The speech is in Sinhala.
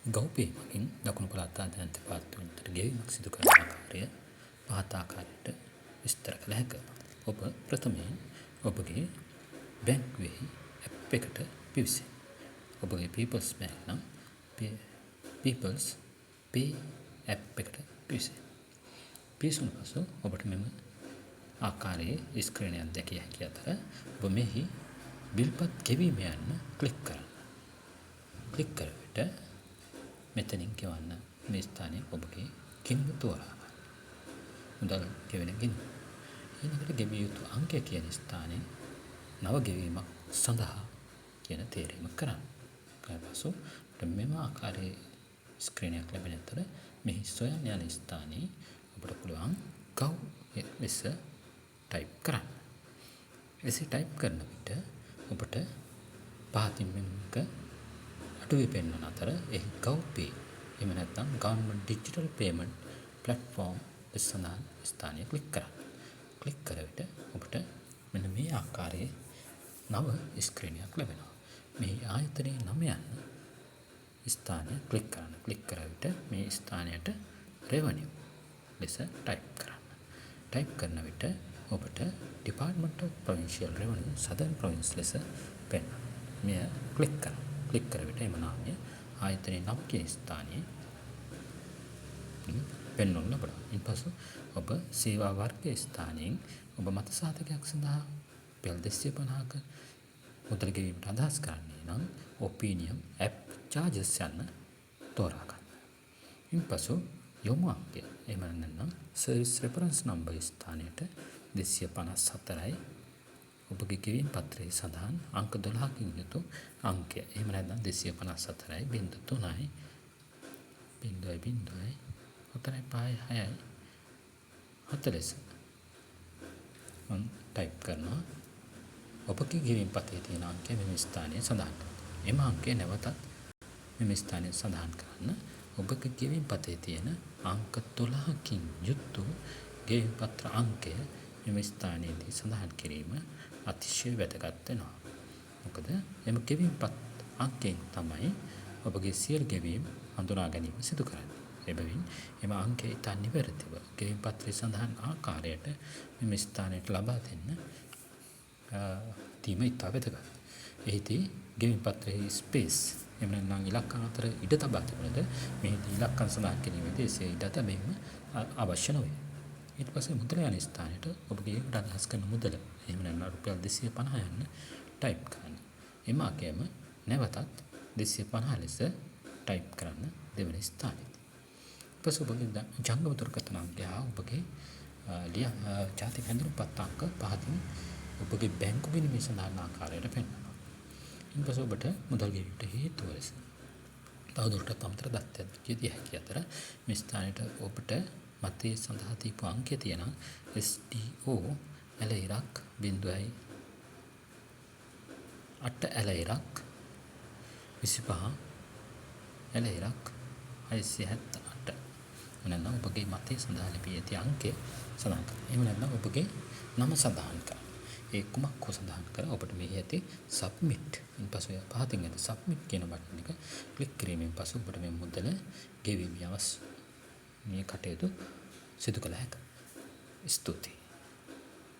ගෞපේ මගින් දකුණු පළාත් ආදායම් දෙපාර්තමේන්තුවට ගෙවීමක් සිදු කරන ආකාරය පහත ආකාරයට විස්තර කළ හැකිය. ඔබ ප්‍රථමයෙන් ඔබගේ බැංකුවේ ඇප් එකට පිවිසෙන්න. ඔබගේ People's Bank නම් People's Pay ඇප් එකට පිවිසෙන්න. පිවිසුණු පසු ඔබට මෙම ආකාරයේ ස්ක්‍රීනයක් දැකිය හැකි අතර ඔබ මෙහි බිල්පත් ගෙවීම යන්න ක්ලික් කරන්න. ක්ලික් කර විට මෙතනින් ගෙවන්න මේ ස්ථානයේ ඔබගේ ගිණුම තෝරා ගන්න. මුදල් ගෙවෙන ගිණුම. ඊළඟට ගෙවිය යුතු අංකය කියන ස්ථානයේ නව ගෙවීමක් සඳහා කියන තේරීම කරන්න. ඊට පසු මෙම ආකාරයේ ස්ක්‍රීනයක් ලැබෙන අතර මෙහි සොයන්න යන ස්ථානයේ ඔබට පුළුවන් ගව් ලෙස ටයිප් කරන්න. එසේ ටයිප් කරන විට ඔබට පහතින් මෙන්නක අඩුවේ පෙන්වන අතර එහි GovPay එහෙම නැත්නම් Government Digital Payment Platform සඳහන් ස්ථානය ක්ලික් කරන්න. ක්ලික් කර විට ඔබට මෙන්න මේ ආකාරයේ නව ස්ක්‍රීනයක් ලැබෙනවා. මේ ආයතනයේ නම යන ස්ථානය ක්ලික් කරන්න. ක්ලික් කර විට මේ ස්ථානයට revenue ලෙස ටයිප් කරන්න. ටයිප් කරන විට ඔබට Department of Provincial Revenue Southern Province ලෙස පෙන්වනවා. මෙය ක්ලික් කරන්න. ක්ලික් කර විට එම නාමය ආයතනයේ නම කියන ස්ථානයේ පෙන්වන්න ලබනවා. ඊපසු ඔබ සේවා වර්ගයේ ස්ථානයෙන් ඔබ මත සාධකයක් සඳහා රුපියල් 250ක මුදල් ගෙවීමට අදහස් කරන්නේ නම් Opinion App Charges යන තෝරා ගන්න. ඊපසු යොමු අංකය එහෙම නැත්නම් Service Reference Number ස්ථානයට 254යි ඔබගේ ගෙවීම් පත්‍රයේ සඳහන් අංක 12කින් යුතු අංකය. එහෙම නැත්නම් 254යි 03යි 0.0යි 4.6යි 40 මම ටයිප් කරනවා. ඔබගේ ගෙවීම් පත්‍රයේ තියෙන අංකය මෙම ස්ථානයේ සඳහන් කරන්න. එම අංකය නැවතත් මෙම ස්ථානයේ සඳහන් කරන්න. ඔබගේ ගෙවීම් පත්‍රයේ තියෙන අංක 12කින් යුතු ගෙවීම් පත්‍ර අංකය මෙම ස්ථානයේදී සඳහන් කිරීම අතිශය වැදගත් වෙනවා. මොකද එම ගෙවීම් පත් අංකයෙන් තමයි ඔබගේ සියලු ගෙවීම් හඳුනා ගැනීම සිදු කරන්නේ. එබැවින් එම අංකය ඉතා නිවැරදිව ගෙවීම් පත්‍රයේ සඳහන් ආකාරයට මෙම ස්ථානයට ලබා දෙන්න තීම ඉතා වැදගත්. එහිදී ගෙවීම් පත්‍රයේ ස්පේස් එහෙම නැත්නම් ඉලක්කම් අතර ඉඩ තබා තිබුණද මෙහිදී ඉලක්කම් සඳහන් කිරීමේදී එසේ ඉඩ තැබීම අවශ්‍ය නොවේ. ඊට පස්සේ මුදල යන ස්ථානයට ඔබගේ අදහස් කරන මුදල එහෙම නැත්නම් රුපියල් 250 යන්න ටයිප් කරන්න. එම අගයම නැවතත් 250 ලෙස ටයිප් කරන්න දෙවන ස්ථානයේදී. ඊපස්සේ ඔබගේ ජංගම දුරකථන අංකය ඔබගේ ජාතික හැඳුනුම්පත් අංක පහතින් ඔබගේ බැංකු ගිණුමේ සඳහන් ආකාරයට පෙන්වනවා. ඊපස්සේ ඔබට මුදල් ගෙවීමට හේතුව ලෙස තවදුරටත් අමතර දත්තයක් යෙදිය හැකි අතර මේ ස්ථානයට ඔබට මතයේ සඳහා තිබු අංකය තියෙනවා SDO ඇලයිරක් 0.8 ඇලයිරක් 25 ඇලයිරක් 678 එනනම් ඔබගේ මතයේ සඳහා ලැබී ඇති අංකය සඳහන් කරන්න. එහෙම නැත්නම් ඔබගේ නම සඳහන් කරන්න. ඒ කුමක් හෝ සඳහන් කර ඔබට මෙහි ඇති submit ඉන්පසු පහතින් ඇති submit කියන බටන් එක ක්ලික් කිරීමෙන් පසු ඔබට මේ මුදල ගෙවීමේ අවශ්‍ය මේ කටයුතු සිදු කළ හැකියි. ස්තුතියි.